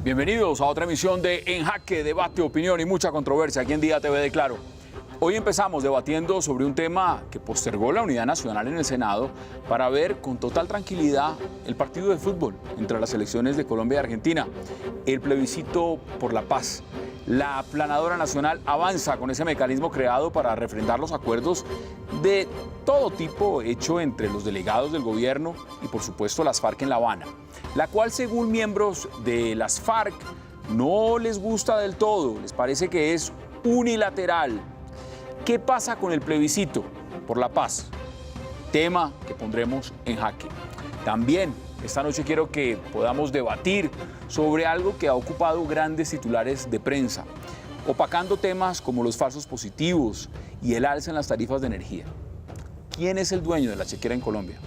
Bienvenidos a otra emisión de En Jaque, debate, opinión y mucha controversia aquí en Día TV de Claro. Hoy empezamos debatiendo sobre un tema que postergó la unidad nacional en el Senado para ver con total tranquilidad el partido de fútbol entre las selecciones de Colombia y Argentina, el plebiscito por la paz. La aplanadora nacional avanza con ese mecanismo creado para refrendar los acuerdos de todo tipo hecho entre los delegados del gobierno y por supuesto las FARC en La Habana, la cual según miembros de las FARC no les gusta del todo, les parece que es unilateral. ¿Qué pasa con el plebiscito por la paz? Tema que pondremos en jaque. También esta noche quiero que podamos debatir sobre algo que ha ocupado grandes titulares de prensa, opacando temas como los falsos positivos y el alza en las tarifas de energía. ¿Quién es el dueño de la chequera en Colombia?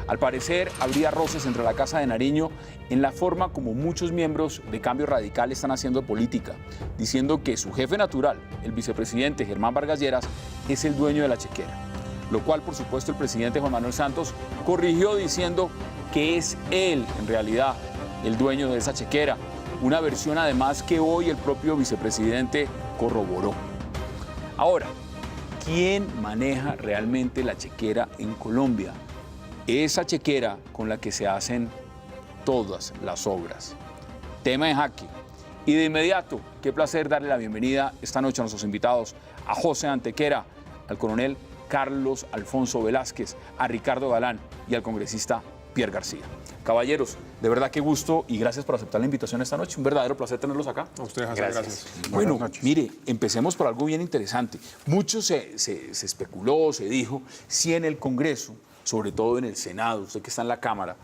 Al parecer, habría roces entre la Casa de Nariño en la forma como muchos miembros de Cambio Radical están haciendo política, diciendo que su jefe natural, el vicepresidente Germán Vargas Lleras, es el dueño de la chequera. Lo cual, por supuesto, el presidente Juan Manuel Santos corrigió diciendo que es él, en realidad, el dueño de esa chequera. Una versión, además, que hoy el propio vicepresidente corroboró. Ahora, ¿quién maneja realmente la chequera en Colombia? Esa chequera con la que se hacen todas las obras. Tema en jaque. Y de inmediato, qué placer darle la bienvenida esta noche a nuestros invitados, a José Antequera, al coronel Carlos Alfonso Velázquez, a Ricardo Galán y al congresista Pierre García. Caballeros, de verdad qué gusto y gracias por aceptar la invitación esta noche. Un verdadero placer tenerlos acá. A ustedes, gracias. Bueno, mire, empecemos por algo bien interesante. Mucho se especuló, se dijo, si en el Congreso, sobre todo en el Senado, usted que está en la Cámara,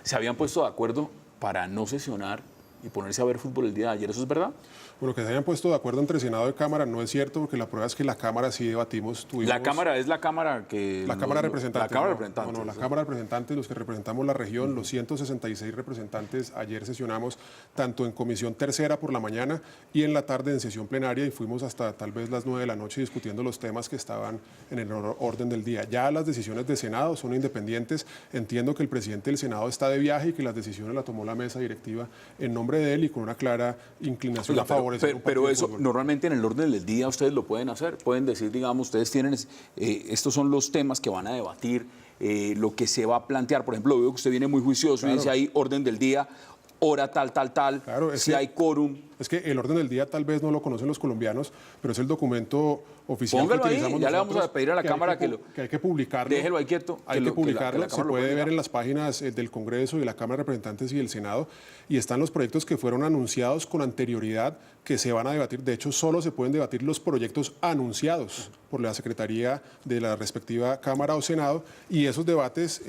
se habían puesto de acuerdo para no sesionar y ponerse a ver fútbol el día de ayer. ¿Eso es verdad? Bueno, que se hayan puesto de acuerdo entre Senado y Cámara no es cierto, porque la prueba es que la Cámara sí debatimos. La Cámara es la Cámara que... La Cámara de Representantes. La Cámara de Representantes. No, la Cámara de Representantes, los que representamos la región, los 166 representantes, ayer sesionamos tanto en comisión tercera por la mañana y en la tarde en sesión plenaria y fuimos hasta tal vez las 9 de la noche discutiendo los temas que estaban en el orden del día. Ya las decisiones de Senado son independientes. Entiendo que el presidente del Senado está de viaje y que las decisiones las tomó la mesa directiva en nombre de él y con una clara inclinación a favor. Pero eso normalmente en el orden del día ustedes lo pueden hacer, pueden decir, digamos, ustedes tienen, estos son los temas que van a debatir, lo que se va a plantear. Por ejemplo, veo que usted viene muy juicioso y dice ahí orden del día, hora tal, claro, si hay quórum. Es que el orden del día tal vez no lo conocen los colombianos, pero es el documento oficial Póngalo que utilizamos ahí, ya nosotros, le vamos a pedir a la Cámara que hay que publicarlo. Déjelo ahí quieto. Hay que publicarlo, que se puede ver en las páginas del Congreso y de la Cámara de Representantes y del Senado, y están los proyectos que fueron anunciados con anterioridad que se van a debatir. De hecho, solo se pueden debatir los proyectos anunciados por la Secretaría de la respectiva Cámara o Senado, y esos debates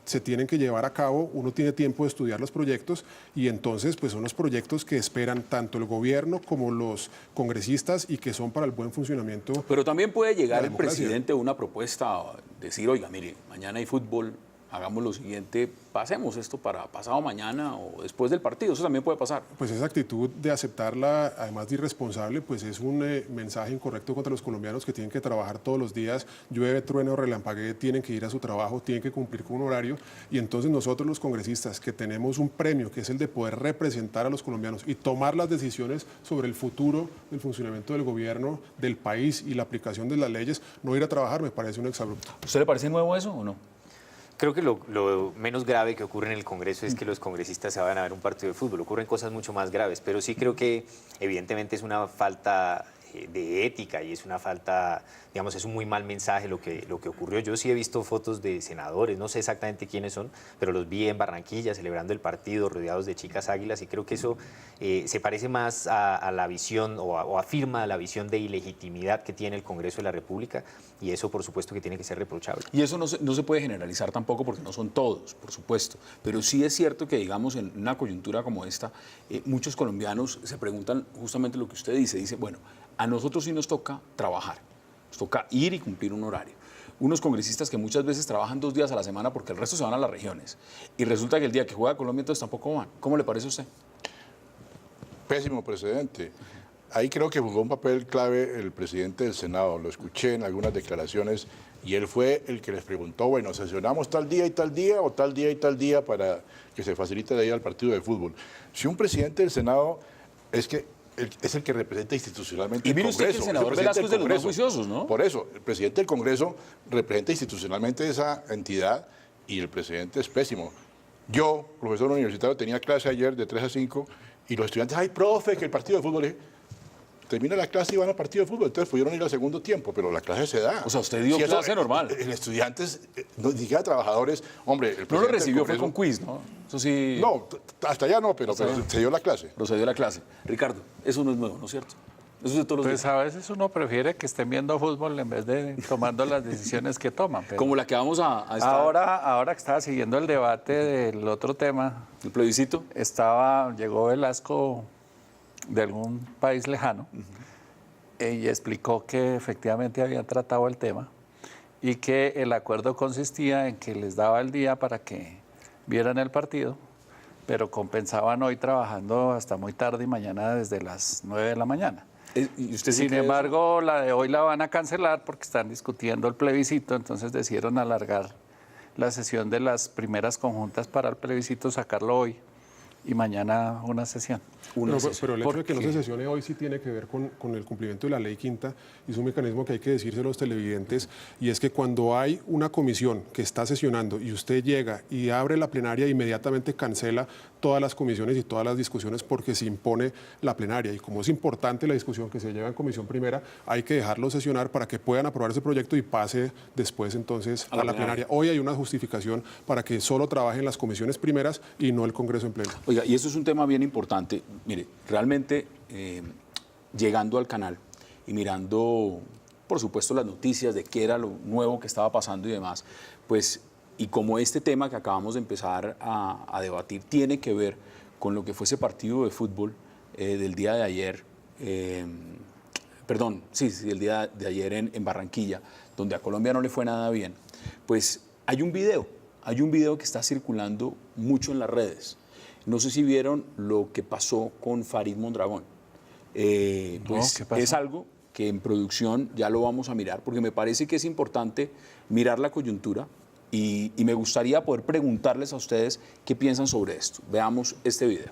se tienen que llevar a cabo, uno tiene tiempo de estudiar los proyectos y entonces pues son los proyectos que esperan tanto el gobierno como los congresistas y que son para el buen funcionamiento. Pero también puede llegar el presidente a una propuesta, decir, oiga, mire, mañana hay fútbol, hagamos lo siguiente, pasemos esto para pasado mañana o después del partido, eso también puede pasar. Pues esa actitud de aceptarla, además de irresponsable, pues es un mensaje incorrecto contra los colombianos que tienen que trabajar todos los días, llueve, trueno, relampaguee, tienen que ir a su trabajo, tienen que cumplir con un horario, y entonces nosotros los congresistas que tenemos un premio que es el de poder representar a los colombianos y tomar las decisiones sobre el futuro del funcionamiento del gobierno, del país y la aplicación de las leyes, no ir a trabajar me parece un exabrupto. ¿A usted le parece nuevo eso o no? Creo que lo menos grave que ocurre en el Congreso es que los congresistas se vayan a ver un partido de fútbol. Ocurren cosas mucho más graves, pero sí creo que evidentemente es una falta de ética y es una falta, digamos, es un muy mal mensaje lo que ocurrió. Yo sí he visto fotos de senadores, no sé exactamente quiénes son, pero los vi en Barranquilla celebrando el partido, rodeados de chicas águilas, y creo que eso se parece más a la visión o afirma la visión de ilegitimidad que tiene el Congreso de la República, y eso por supuesto que tiene que ser reprochable. Y eso no se puede generalizar tampoco porque no son todos, por supuesto, pero sí es cierto que, digamos, en una coyuntura como esta, muchos colombianos se preguntan justamente lo que usted dice, bueno, a nosotros sí nos toca trabajar, nos toca ir y cumplir un horario. Unos congresistas que muchas veces trabajan 2 días a la semana porque el resto se van a las regiones. Y resulta que el día que juega Colombia entonces tampoco van. ¿Cómo le parece a usted? Pésimo precedente. Ahí creo que jugó un papel clave el presidente del Senado. Lo escuché en algunas declaraciones Y él fue el que les preguntó, bueno, sesionamos tal día y tal día o tal día y tal día para que se facilite la ida al partido de fútbol. Si un presidente del Senado es el que representa institucionalmente Y mire el usted que Congreso. el senador Velasco es de los más juiciosos, ¿no? Por eso, el presidente del Congreso representa institucionalmente esa entidad y el presidente es pésimo. Yo, profesor universitario, tenía clase ayer de 3 a 5 y los estudiantes, ay, profe, que el partido de fútbol es... Termina la clase y van al partido de fútbol, entonces pudieron ir al segundo tiempo, pero la clase se da. O sea, usted dio clase normal. En estudiantes, no diga trabajadores, hombre... El No lo presidente recibió, del fue con Congreso- quiz, ¿no? Eso sí. No, hasta allá no, pero se dio la clase. Procedió la clase. Ricardo, eso no es nuevo, ¿no es cierto? Eso es de todos los Pues días. a veces uno prefiere que estén viendo fútbol en vez de tomando las decisiones que toman. Pero Como la que vamos a estar. ahora que estaba siguiendo el debate del otro tema, El plebiscito. llegó Velasco de algún país lejano y explicó que efectivamente habían tratado el tema y que el acuerdo consistía en que les daba el día para que vieran el partido, pero compensaban hoy trabajando hasta muy tarde y mañana desde las 9 de la mañana. ¿Y usted sí Sin cree eso? embargo, la de hoy la van a cancelar porque están discutiendo el plebiscito, entonces decidieron alargar la sesión de las primeras conjuntas para el plebiscito, sacarlo hoy y mañana una sesión. Pero el hecho de que no Porque- se sesione hoy sí tiene que ver con el cumplimiento de la ley quinta y es un mecanismo que hay que decírselo a los televidentes y es que cuando hay una comisión que está sesionando y usted llega y abre la plenaria inmediatamente cancela todas las comisiones y todas las discusiones porque se impone la plenaria y como es importante la discusión que se lleva en comisión primera hay que dejarlo sesionar para que puedan aprobar ese proyecto y pase después entonces a la plenaria. Hoy hay una justificación para que solo trabajen las comisiones primeras y no el Congreso en pleno. Oiga, y esto es un tema bien importante. Mire, realmente llegando al canal y mirando, por supuesto, las noticias de qué era lo nuevo que estaba pasando y demás, pues, y como este tema que acabamos de empezar a debatir tiene que ver con lo que fue ese partido de fútbol del día de ayer, el día de ayer en Barranquilla, donde a Colombia no le fue nada bien, pues hay un video que está circulando mucho en las redes. No sé si vieron lo que pasó con Farid Mondragón. Pues ¿qué pasó? es algo que en producción ya lo vamos a mirar, porque me parece que es importante mirar la coyuntura y me gustaría poder preguntarles a ustedes qué piensan sobre esto. Veamos este video.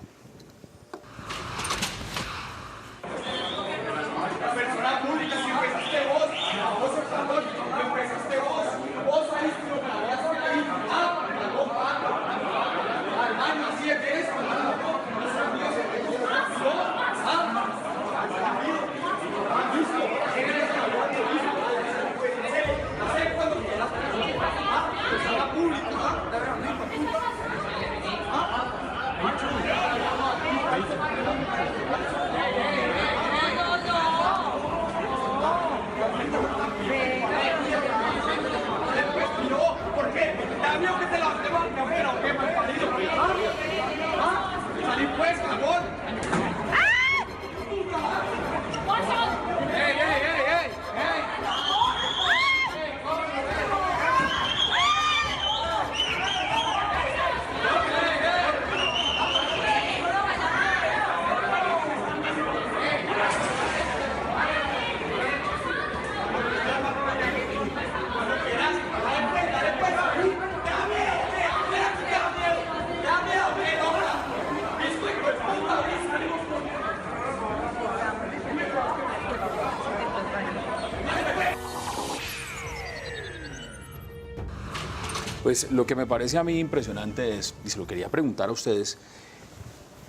Pues lo que me parece a mí impresionante es, y se lo quería preguntar a ustedes,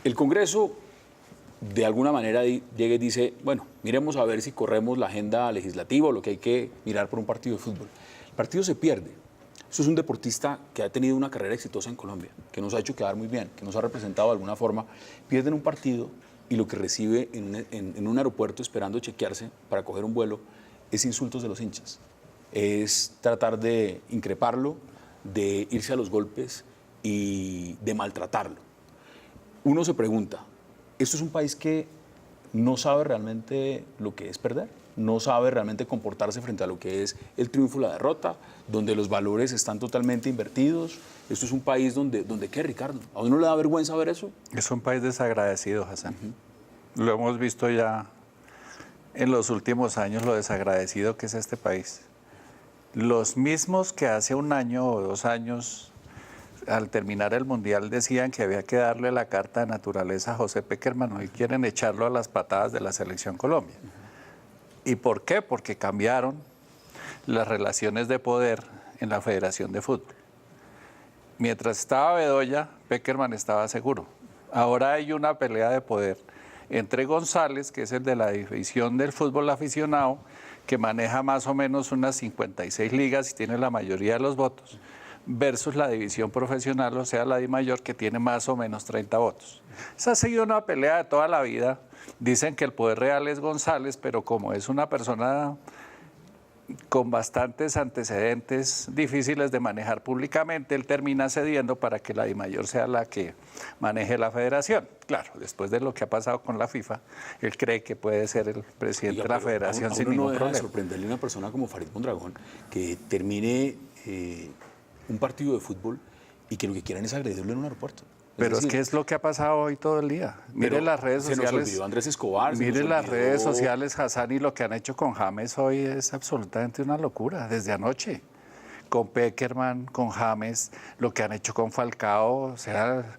el Congreso de alguna manera llega y dice, bueno, miremos a ver si corremos la agenda legislativa o lo que hay que mirar por un partido de fútbol. El partido se pierde. Eso es un deportista que ha tenido una carrera exitosa en Colombia, que nos ha hecho quedar muy bien, que nos ha representado de alguna forma. Pierden un partido y lo que recibe en un aeropuerto esperando chequearse para coger un vuelo es insultos de los hinchas. Es tratar de increparlo, de irse a los golpes y de maltratarlo. Uno se pregunta, ¿esto es un país que no sabe realmente lo que es perder? ¿No sabe realmente comportarse frente a lo que es el triunfo y la derrota? ¿Donde los valores están totalmente invertidos? ¿Esto es un país donde qué, Ricardo? ¿A uno le da vergüenza ver eso? Es un país desagradecido, Hassan. Lo hemos visto ya en los últimos años, lo desagradecido que es este país. los mismos que hace un año o 2 años, al terminar el Mundial, decían que había que darle la carta de naturaleza a José Pekerman, hoy quieren echarlo a las patadas de la Selección Colombia. ¿Y por qué? Porque cambiaron las relaciones de poder en la Federación de Fútbol. Mientras estaba Bedoya, Pekerman estaba seguro. Ahora hay una pelea de poder entre González, que es el de la división del fútbol aficionado, que maneja más o menos unas 56 ligas y tiene la mayoría de los votos, versus la división profesional, o sea, la DIMAYOR, que tiene más o menos 30 votos. Esa ha sido una pelea de toda la vida. Dicen que el poder real es González, pero como es una persona con bastantes antecedentes difíciles de manejar públicamente, él termina cediendo para que la DIMAYOR sea la que maneje la federación. Claro, después de lo que ha pasado con la FIFA, él cree que puede ser el presidente de la federación sin ningún problema. No deja de sorprenderle a una persona como Farid Mondragón que termine un partido de fútbol y que lo que quieran es agredirlo en un aeropuerto. Pero es que es lo que ha pasado hoy todo el día. Mire las redes sociales. Se nos olvidó Andrés Escobar. Mire las redes sociales, Hassan, y lo que han hecho con James hoy es absolutamente una locura, desde anoche. Con Pekerman, con James, lo que han hecho con Falcao, o sea,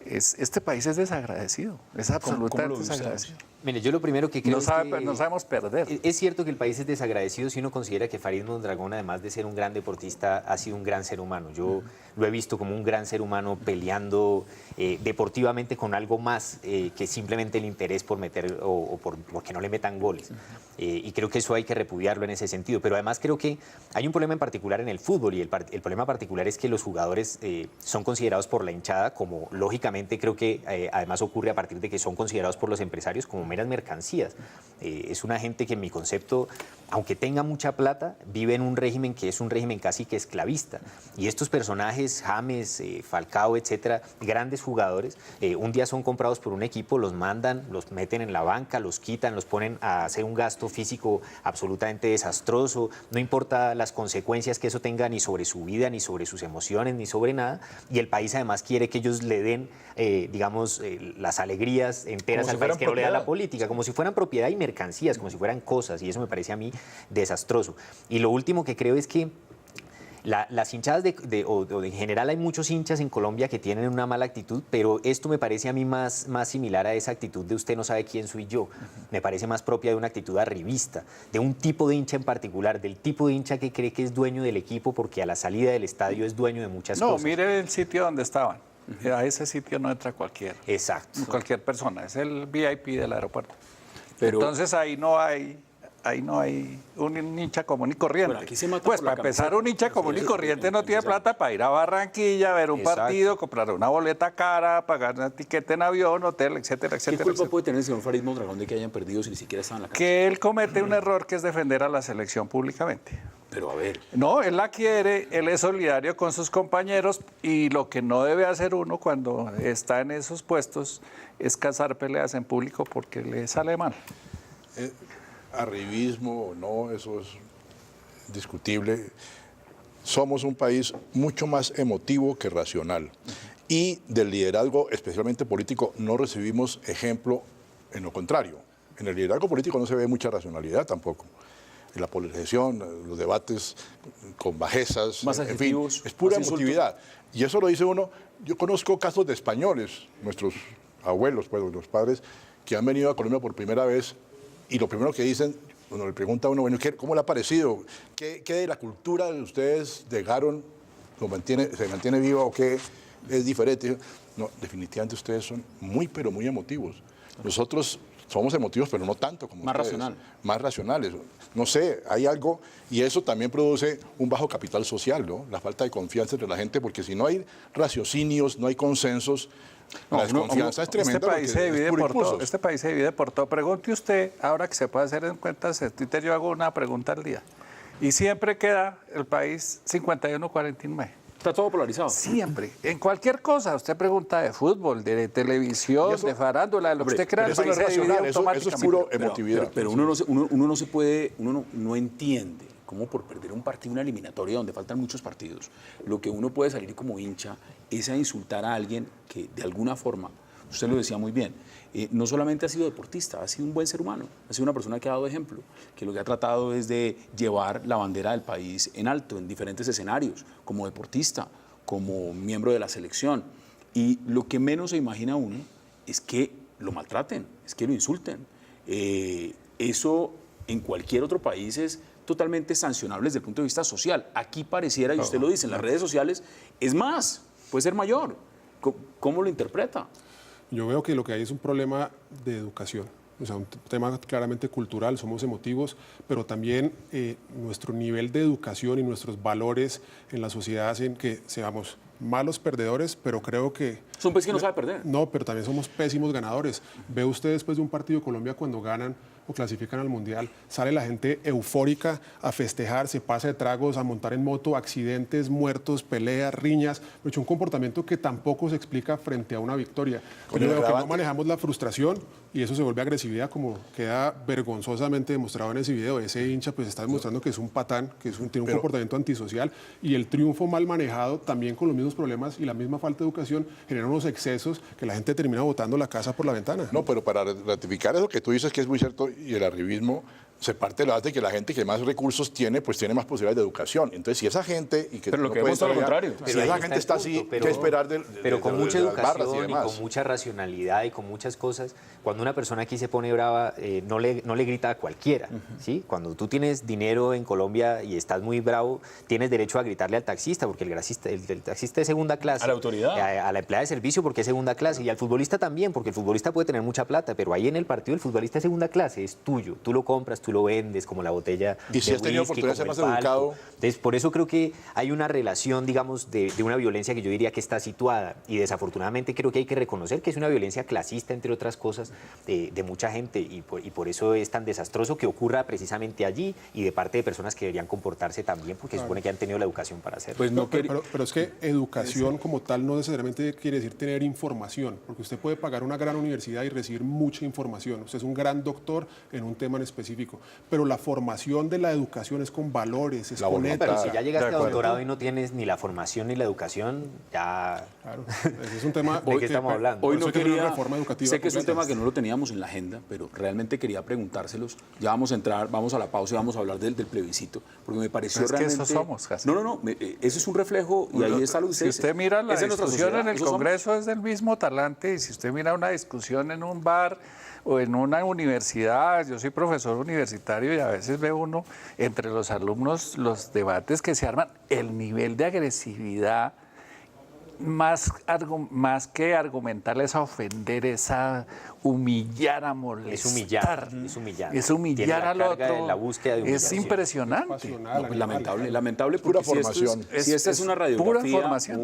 este país es desagradecido, es absolutamente desagradecido. Mire, yo lo primero que creo no sabemos perder. Es cierto que el país es desagradecido si uno considera que Farid Mondragón, además de ser un gran deportista, ha sido un gran ser humano. Yo lo he visto como un gran ser humano peleando deportivamente con algo más que simplemente el interés por meter o porque no le metan goles. Y creo que eso hay que repudiarlo en ese sentido. Pero además creo que hay un problema en particular en el fútbol y el problema particular es que los jugadores son considerados por la hinchada como, lógicamente, creo que además ocurre a partir de que son considerados por los empresarios como meras mercancías. Es una gente que en mi concepto, aunque tenga mucha plata, vive en un régimen que es un régimen casi que esclavista. Y estos personajes, James, Falcao, etcétera, grandes jugadores, un día son comprados por un equipo, los mandan, los meten en la banca, los quitan, los ponen a hacer un gasto físico absolutamente desastroso, no importa las consecuencias que eso tenga ni sobre su vida, ni sobre sus emociones, ni sobre nada, y el país además quiere que ellos le den, digamos, las alegrías enteras al país que no le da la política, como si fueran propiedad y mercancías, como si fueran cosas, y eso me parece a mí desastroso. Y lo último que creo es que las hinchadas o en general hay muchos hinchas en Colombia que tienen una mala actitud, pero esto me parece a mí más similar a esa actitud de usted no sabe quién soy yo. Me parece más propia de una actitud arribista, de un tipo de hincha en particular, del tipo de hincha que cree que es dueño del equipo porque a la salida del estadio es dueño de muchas cosas. No, mire el sitio donde estaban. A ese sitio no entra cualquiera. Exacto. Cualquier persona, es el VIP del aeropuerto. Pero, entonces ahí no hay un hincha común y corriente. Bueno, aquí se mata pues por la para empezar, camiseta. un hincha común y corriente no tiene plata para ir a Barranquilla, ver un Exacto. partido, comprar una boleta cara, pagar una etiqueta en avión, hotel, etcétera, ¿qué etcétera. culpa etcétera. puede tener el señor Farid Mondragón de que hayan perdido si ni siquiera estaban en la cancha? Que él comete un error que es defender a la selección públicamente. Pero a ver, No, él la quiere, él es solidario con sus compañeros y lo que no debe hacer uno cuando está en esos puestos es cazar peleas en público porque le sale mal. Arribismo o no, eso es discutible. Somos un país mucho más emotivo que racional. Y del liderazgo, especialmente político, no recibimos ejemplo en lo contrario. En el liderazgo político no se ve mucha racionalidad tampoco. En la polarización, los debates con bajezas, Más en fin, adjetivos, es pura más insultos. emotividad. Y eso lo dice uno. Yo conozco casos de españoles, nuestros abuelos, pues, los padres, que han venido a Colombia por primera vez y lo primero que dicen, cuando le pregunta a uno, bueno, ¿cómo le ha parecido? ¿Qué de la cultura de ustedes dejaron, se mantiene viva o qué es diferente? No, definitivamente ustedes son muy, pero muy emotivos. Nosotros somos emotivos, pero no tanto como Más ustedes. racional. Más racionales. No sé, hay algo, y eso también produce un bajo capital social, ¿no? La falta de confianza entre la gente, porque si no hay raciocinios, no hay consensos, la desconfianza es tremenda. Este país, porque se es divide puro por todo, impulsos. este país se divide por todo. Pregunte usted, ahora que se puede hacer en cuentas de Twitter, yo hago una pregunta al día. Y siempre queda el país 51-49. está todo polarizado. Siempre. En cualquier cosa. Usted pregunta de fútbol, de televisión, de farándula, de lo que usted crea. Pero El eso no país es se divide racional, eso es automáticamente. puro Pero- emotividad. Pero uno no se puede, uno no entiende cómo por perder un partido, una eliminatoria donde faltan muchos partidos, lo que uno puede salir como hincha es a insultar a alguien que de alguna forma usted lo decía muy bien, no solamente ha sido deportista, ha sido un buen ser humano, ha sido una persona que ha dado ejemplo, que lo que ha tratado es de llevar la bandera del país en alto, en diferentes escenarios, como deportista, como miembro de la selección. Y lo que menos se imagina uno es que lo maltraten, es que lo insulten. Eso en cualquier otro país es totalmente sancionable desde el punto de vista social. Aquí pareciera, y usted lo dice, en las redes sociales es más, puede ser mayor. ¿Cómo lo interpreta? Yo veo que lo que hay es un problema de educación, o sea, un tema claramente cultural, somos emotivos, pero también nuestro nivel de educación y nuestros valores en la sociedad hacen que seamos malos perdedores, pero creo que... Es un país que no sabe perder. No, pero también somos pésimos ganadores. Ve usted después de un partido de Colombia cuando ganan o clasifican al Mundial, sale la gente eufórica a festejar, se pasa de tragos, a montar en moto, accidentes, muertos, peleas, riñas, un comportamiento que tampoco se explica frente a una victoria. Yo veo que no manejamos la frustración y eso se vuelve agresividad, como queda vergonzosamente demostrado en ese video. Ese hincha pues está demostrando que es un patán, que tiene un comportamiento antisocial, y el triunfo mal manejado, también con los mismos problemas y la misma falta de educación, genera unos excesos que la gente termina botando la casa por la ventana. No, pero para ratificar eso que tú dices, que es muy cierto, y el arribismo se parte de la base de que la gente que más recursos tiene, pues tiene más posibilidades de educación. Entonces, si esa gente... Y que pero lo que vemos es lo contrario. Si esa gente está así, ¿qué esperar Pero con mucha educación y demás? con mucha racionalidad y con muchas cosas, cuando una persona aquí se pone brava, no le grita a cualquiera, ¿sí? Cuando tú tienes dinero en Colombia y estás muy bravo, tienes derecho a gritarle al taxista, porque el taxista es segunda clase. A la autoridad. A la empleada de servicio, porque es segunda clase. Y al futbolista también, porque el futbolista puede tener mucha plata, pero ahí en el partido el futbolista es segunda clase, es tuyo. Tú lo compras, tú lo vendes, como la botella. Y si has tenido oportunidad de ser más educado. Entonces, por eso creo que hay una relación, digamos, de una violencia que yo diría que está situada. Y desafortunadamente creo que hay que reconocer que es una violencia clasista, entre otras cosas, de mucha gente. Y por eso es tan desastroso que ocurra precisamente allí y de parte de personas que deberían comportarse también, porque se supone que han tenido la educación para hacerlo. Pues no pero es que educación como tal no necesariamente quiere decir tener información, porque usted puede pagar una gran universidad y recibir mucha información. Usted es un gran doctor en un tema en específico, pero la formación de la educación es con valores, es con ética. Pero si ya llegaste a doctorado y no tienes ni la formación ni la educación, ya... Claro, ese es un tema... ¿De qué estamos hablando? Hoy no quería... Una reforma educativa sé que es un completa. tema que no lo teníamos en la agenda, pero realmente quería preguntárselos. Ya vamos a entrar, vamos a la pausa y vamos a hablar del plebiscito, porque me pareció Pero es realmente... que eso somos, casi. No, ese es un reflejo y ahí está lo que Si usted mira la Esa es nuestra discusión sociedad, en el eso somos. Congreso es del mismo talante, y si usted mira una discusión en un bar o en una universidad, yo soy profesor universitario y a veces ve uno entre los alumnos los debates que se arman, el nivel de agresividad, más que argumentarles a ofender, es a humillar, a molestar. Es humillar. Es humillar al otro. La búsqueda de es humillación. impresionante. No, pues lamentable porque Pura formación. Si esta es una pura radiografía, formación.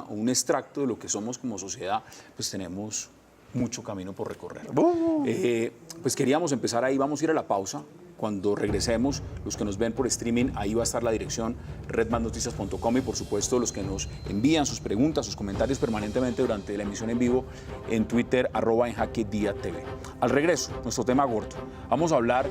un extracto de lo que somos como sociedad, pues tenemos mucho camino por recorrer. Pues queríamos empezar ahí, vamos a ir a la pausa. Cuando regresemos, los que nos ven por streaming, ahí va a estar la dirección redmandnoticias.com, y por supuesto los que nos envían sus preguntas, sus comentarios permanentemente durante la emisión en vivo en Twitter, @enjaquediatv. Al regreso, nuestro tema gordo. Vamos a hablar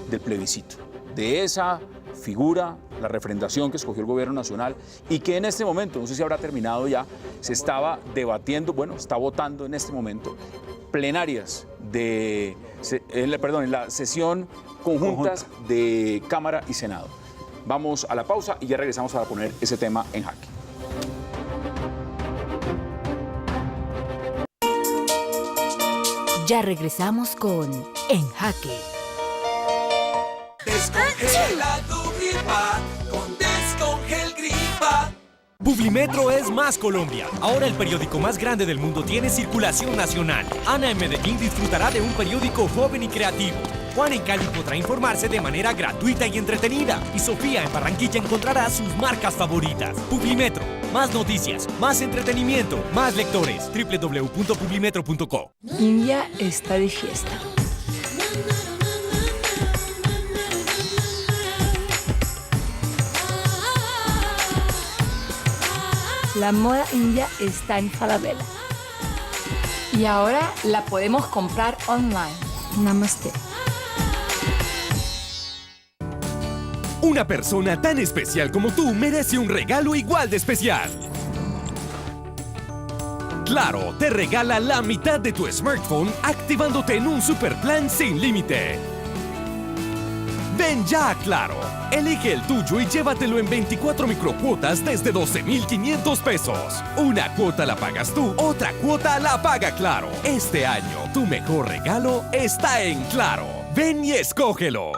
del plebiscito, de esa figura, la refrendación que escogió el gobierno nacional y que en este momento, no sé si habrá terminado ya, se estaba debatiendo, bueno, está votando en este momento, plenarias en la sesión conjuntas de Cámara y Senado. Vamos a la pausa y ya regresamos para poner ese tema en jaque. Ya regresamos con En Jaque. Descongela tu gripa con Descongel Gripa. Publimetro es más Colombia. Ahora el periódico más grande del mundo tiene circulación nacional. Ana en Medellín disfrutará de un periódico joven y creativo. Juan en Cali podrá informarse de manera gratuita y entretenida. Y Sofía en Barranquilla encontrará sus marcas favoritas. Publimetro. Más noticias, más entretenimiento, más lectores. www.publimetro.co. India está de fiesta. La moda india está en Falabella. Y ahora la podemos comprar online. Namaste. Una persona tan especial como tú merece un regalo igual de especial. Claro te regala la mitad de tu smartphone activándote en un super plan sin límite. Ven ya a Claro. Elige el tuyo y llévatelo en 24 microcuotas desde 12,500 pesos. Una cuota la pagas tú, otra cuota la paga Claro. Este año, tu mejor regalo está en Claro. Ven y escógelo.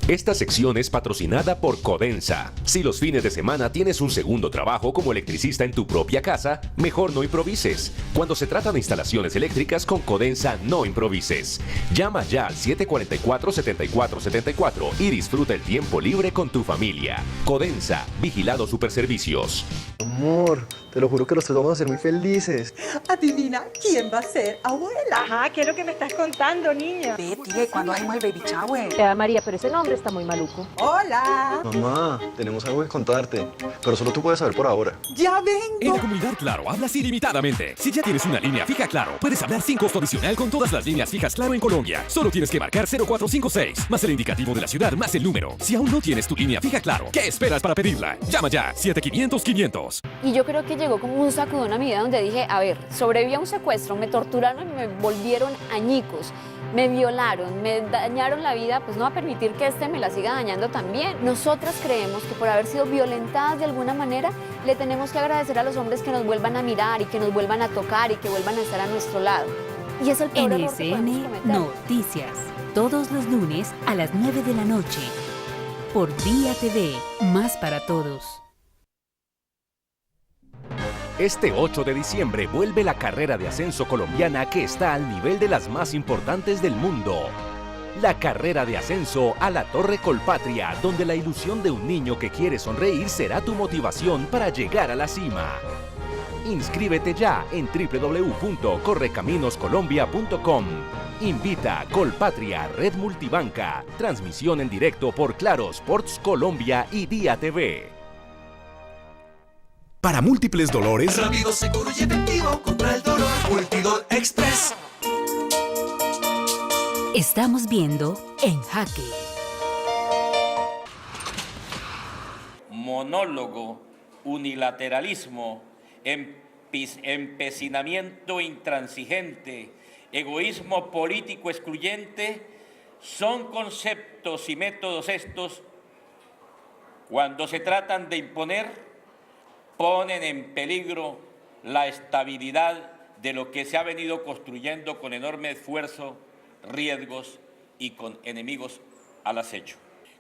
Esta sección es patrocinada por Codensa. Si los fines de semana tienes un segundo trabajo como electricista en tu propia casa, mejor no improvises. Cuando se trata de instalaciones eléctricas con Codensa, no improvises. Llama ya al 744-7474 y disfruta el tiempo libre con tu familia. Codensa, Vigilado Superservicios. Amor, te lo juro que los tres vamos a ser muy felices. Adivina, ¿quién va a ser abuela? Ajá, ¿qué es lo que me estás contando, niña? Betty, ¿cuándo hacemos el baby shower? María, pero ese nombre está muy maluco. Hola. Mamá, tenemos algo que contarte, pero solo tú puedes saber por ahora. ¡Ya En vengo! la comunidad Claro hablas ilimitadamente. Si ya tienes una línea fija Claro, puedes hablar sin costo adicional con todas las líneas fijas Claro en Colombia. Solo tienes que marcar 0456, más el indicativo de la ciudad, más el número. Si aún no tienes tu línea fija Claro, ¿qué esperas para pedirla? Llama ya, 7500-500. Y yo creo que llegó como un sacudón a mi vida donde dije, a ver, sobreviví a un secuestro, me torturaron y me volvieron añicos. Me violaron, me dañaron la vida, pues no va a permitir que me la siga dañando también. Nosotras creemos que por haber sido violentadas de alguna manera, le tenemos que agradecer a los hombres que nos vuelvan a mirar y que nos vuelvan a tocar y que vuelvan a estar a nuestro lado. Y es el peor error que podemos NSN cometer. Noticias, todos los lunes a las 9 de la noche. Por Día TV, más para todos. Este 8 de diciembre vuelve la carrera de ascenso colombiana que está al nivel de las más importantes del mundo. La carrera de ascenso a la Torre Colpatria, donde la ilusión de un niño que quiere sonreír será tu motivación para llegar a la cima. Inscríbete ya en www.correcaminoscolombia.com. Invita Colpatria Red Multibanca. Transmisión en directo por Claro Sports Colombia y Día TV. Para múltiples dolores, Rápido, seguro y efectivo contra el dolor. Multidol Express. Estamos viendo En Jaque. Monólogo, unilateralismo, empecinamiento intransigente, egoísmo político excluyente, son conceptos y métodos estos, cuando se tratan de imponer, ponen en peligro la estabilidad de lo que se ha venido construyendo con enorme esfuerzo, riesgos y con enemigos al acecho.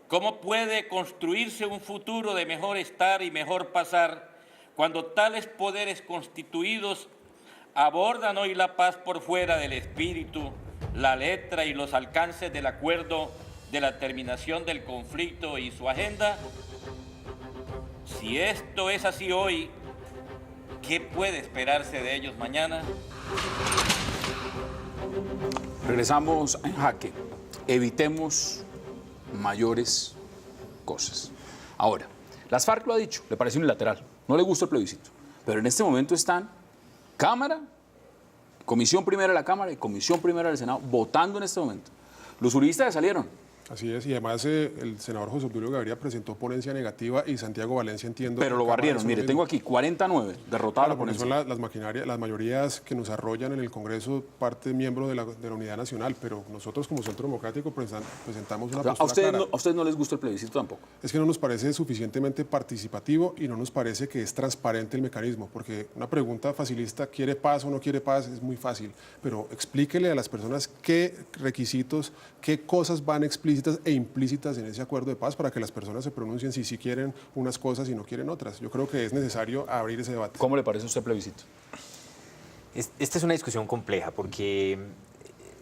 ¿Cómo puede construirse un futuro de mejor estar y mejor pasar cuando tales poderes constituidos abordan hoy la paz por fuera del espíritu, la letra y los alcances del acuerdo de la terminación del conflicto y su agenda? Si esto es así hoy, ¿qué puede esperarse de ellos mañana? Regresamos a En Jaque. Evitemos mayores cosas. Ahora, las FARC lo ha dicho, le parece unilateral, no le gusta el plebiscito, pero en este momento están Cámara, Comisión Primera de la Cámara y Comisión Primera del Senado votando en este momento. Los juristas salieron. Así es, y además el senador José Obdulio Gaviria presentó ponencia negativa y Santiago Valencia, entiendo... Pero lo barrieron, mire, tengo aquí 49, derrotada la ponencia. Son las maquinarias, las mayorías que nos arrollan en el Congreso, parte miembro de la Unidad Nacional, pero nosotros como Centro Democrático presentamos una postura clara. ¿A ustedes no les gusta el plebiscito tampoco? Es que no nos parece suficientemente participativo y no nos parece que es transparente el mecanismo, porque una pregunta facilista, ¿quiere paz o no quiere paz? Es muy fácil, pero explíquele a las personas qué requisitos, qué cosas van explícitas e implícitas en ese acuerdo de paz para que las personas se pronuncien si quieren unas cosas y no quieren otras. Yo creo que es necesario abrir ese debate. ¿Cómo le parece a usted el plebiscito? Esta es una discusión compleja porque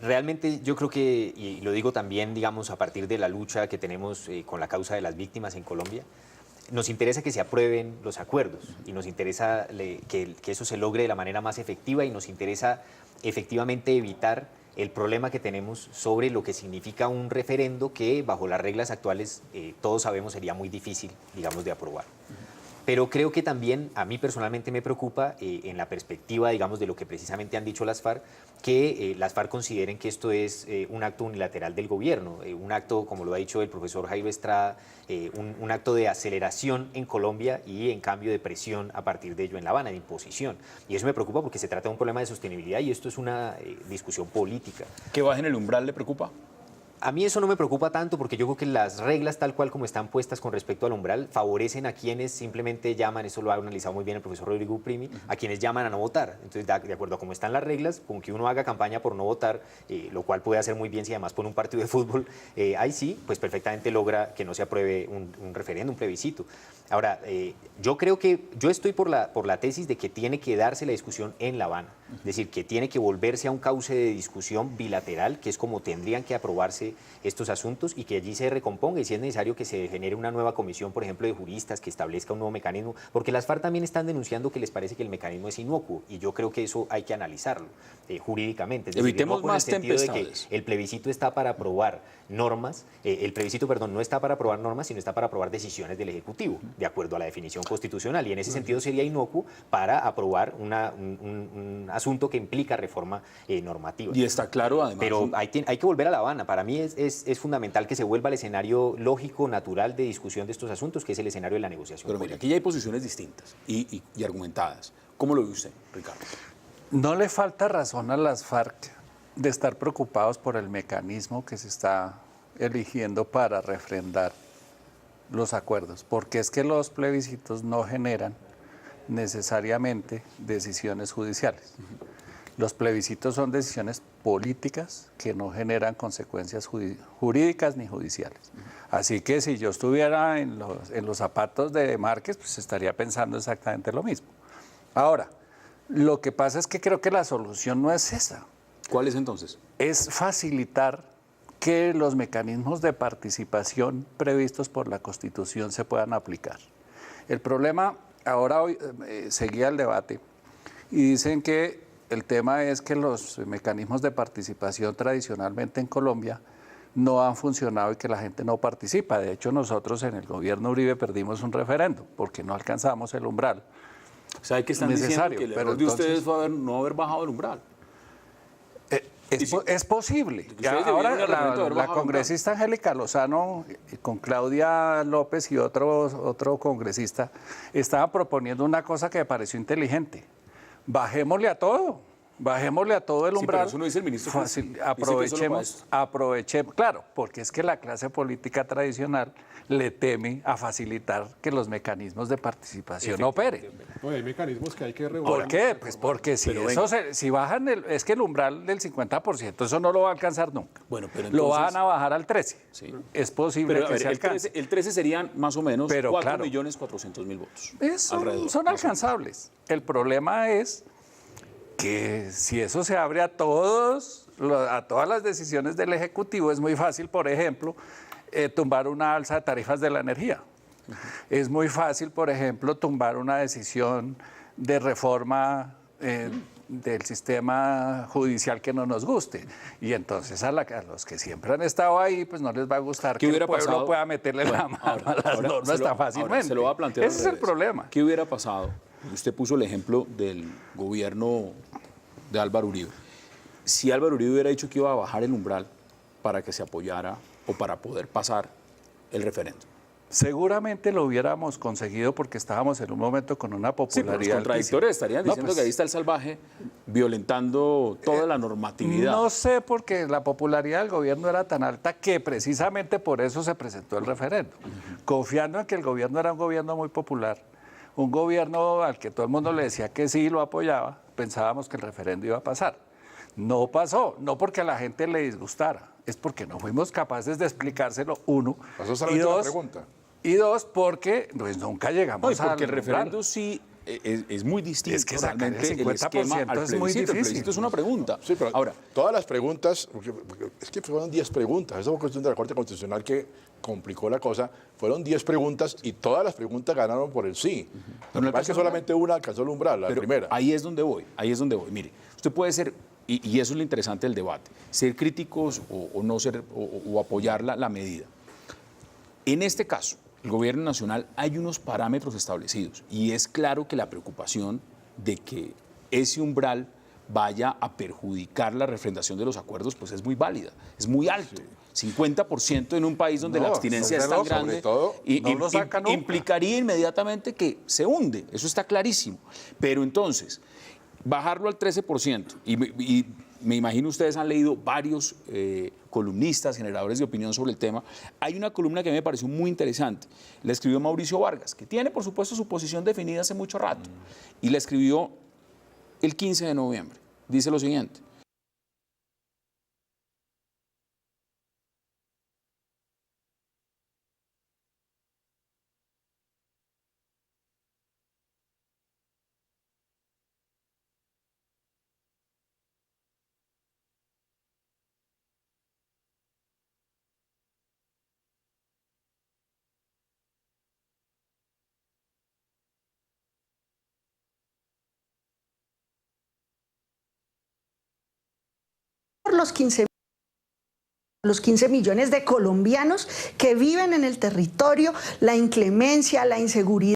realmente yo creo que, y lo digo también, digamos, a partir de la lucha que tenemos con la causa de las víctimas en Colombia, nos interesa que se aprueben los acuerdos y nos interesa que eso se logre de la manera más efectiva y nos interesa efectivamente evitar el problema que tenemos sobre lo que significa un referendo que bajo las reglas actuales todos sabemos sería muy difícil, digamos, de aprobar. Pero creo que también a mí personalmente me preocupa en la perspectiva, digamos, de lo que precisamente han dicho las FARC, que las FARC consideren que esto es un acto unilateral del gobierno, un acto, como lo ha dicho el profesor Jairo Estrada, un acto de aceleración en Colombia y en cambio de presión a partir de ello en La Habana, de imposición. Y eso me preocupa porque se trata de un problema de sostenibilidad y esto es una discusión política. ¿Que bajen el umbral le preocupa? A mí eso no me preocupa tanto porque yo creo que las reglas tal cual como están puestas con respecto al umbral favorecen a quienes simplemente llaman, eso lo ha analizado muy bien el profesor Rodrigo Uprimi, a quienes llaman a no votar. Entonces, de acuerdo a cómo están las reglas, con que uno haga campaña por no votar, lo cual puede hacer muy bien si además pone un partido de fútbol, ahí sí, pues perfectamente logra que no se apruebe un referéndum, un plebiscito. Ahora, yo creo que yo estoy por la tesis de que tiene que darse la discusión en La Habana, es decir, que tiene que volverse a un cauce de discusión bilateral, que es como tendrían que aprobarse estos asuntos y que allí se recomponga y si es necesario que se genere una nueva comisión, por ejemplo, de juristas que establezca un nuevo mecanismo, porque las FARC también están denunciando que les parece que el mecanismo es inocuo y yo creo que eso hay que analizarlo jurídicamente. Es decir, evitemos más tempestades. De que el plebiscito está para aprobar normas, el plebiscito, perdón, no está para aprobar normas, sino está para aprobar decisiones del Ejecutivo, de acuerdo a la definición constitucional y en ese sentido sería inocuo para aprobar un asunto que implica reforma normativa. Y está claro además. Pero hay que volver a La Habana. Para mí es fundamental que se vuelva al escenario lógico, natural de discusión de estos asuntos, que es el escenario de la negociación. Pero mira, aquí ya hay posiciones distintas y argumentadas. ¿Cómo lo ve usted, Ricardo? No le falta razón a las FARC de estar preocupados por el mecanismo que se está eligiendo para refrendar los acuerdos, porque es que los plebiscitos no generan necesariamente decisiones judiciales. Los plebiscitos son decisiones políticas que no generan consecuencias jurídicas ni judiciales. Así que si yo estuviera en los zapatos de Márquez, pues estaría pensando exactamente lo mismo. Ahora, lo que pasa es que creo que la solución no es esa. ¿Cuál es entonces? Es facilitar que los mecanismos de participación previstos por la Constitución se puedan aplicar. El problema, ahora hoy seguía el debate y dicen que el tema es que los mecanismos de participación tradicionalmente en Colombia no han funcionado y que la gente no participa. De hecho, nosotros en el gobierno Uribe perdimos un referendo porque no alcanzamos el umbral. ¿Sabe que están diciendo que el error de ustedes fue no haber bajado el umbral? Es posible. Ahora la congresista Angélica Lozano con Claudia López y otro congresista estaban proponiendo una cosa que me pareció inteligente. Bajémosle a todo el umbral. Pero eso no dice el ministro. Fácil, aprovechemos, claro, porque es que la clase política tradicional le teme a facilitar que los mecanismos de participación operen. No, hay mecanismos que hay que regular. ¿Por qué? Pues porque si bajan, es que el umbral del 50%, eso no lo va a alcanzar nunca. Bueno, pero entonces, lo van a bajar al 13%. Sí. Es posible que se alcance. El 13 serían más o menos 4.400.000 votos. Son alcanzables. El problema es que si eso se abre a todas las decisiones del Ejecutivo, es muy fácil, por ejemplo, tumbar una alza de tarifas de la energía. Es muy fácil, por ejemplo, tumbar una decisión de reforma del sistema judicial que no nos guste. Y entonces a los que siempre han estado ahí, pues no les va a gustar que el pueblo pueda meterle la mano a las normas tan fácilmente. Se lo va a plantear Ese es el problema. ¿Qué hubiera pasado? Usted puso el ejemplo del gobierno de Álvaro Uribe. Si Álvaro Uribe hubiera dicho que iba a bajar el umbral para que se apoyara o para poder pasar el referéndum. Seguramente lo hubiéramos conseguido porque estábamos en un momento con una popularidad. Sí, pero los contradictores estarían diciendo que ahí está el salvaje violentando toda la normatividad. No sé, porque la popularidad del gobierno era tan alta que precisamente por eso se presentó el referéndum. Confiando en que el gobierno era un gobierno muy popular, un gobierno al que todo el mundo le decía que sí lo apoyaba, pensábamos que el referéndum iba a pasar. No pasó, no porque a la gente le disgustara, es porque no fuimos capaces de explicárselo, uno. Pasó solamente la pregunta. Y dos, porque pues, nunca llegamos a... porque el referéndum sí es muy distinto. Es que sacar el 50% es muy difícil. El plebiscito es una pregunta. Sí, pero ahora, todas las preguntas, es que fueron 10 preguntas, esa fue cuestión de la Corte Constitucional que complicó la cosa, fueron 10 preguntas y todas las preguntas ganaron por el sí. Lo que pasa es que solamente una alcanzó el umbral, la primera. Ahí es donde voy. Mire, usted puede ser, y eso es lo interesante del debate, ser críticos o no ser, o apoyar la medida. En este caso, el gobierno nacional hay unos parámetros establecidos y es claro que la preocupación de que ese umbral vaya a perjudicar la refrendación de los acuerdos, pues es muy válida, es muy alto. 50% en un país donde la abstinencia es tan grande implicaría inmediatamente que se hunde, eso está clarísimo. Pero entonces, bajarlo al 13%, y me imagino ustedes han leído varios columnistas, generadores de opinión sobre el tema. Hay una columna que me pareció muy interesante, la escribió Mauricio Vargas, que tiene por supuesto su posición definida hace mucho rato, y la escribió el 15 de noviembre. Dice lo siguiente: los 15 millones de colombianos que viven en el territorio, la inclemencia, la inseguridad.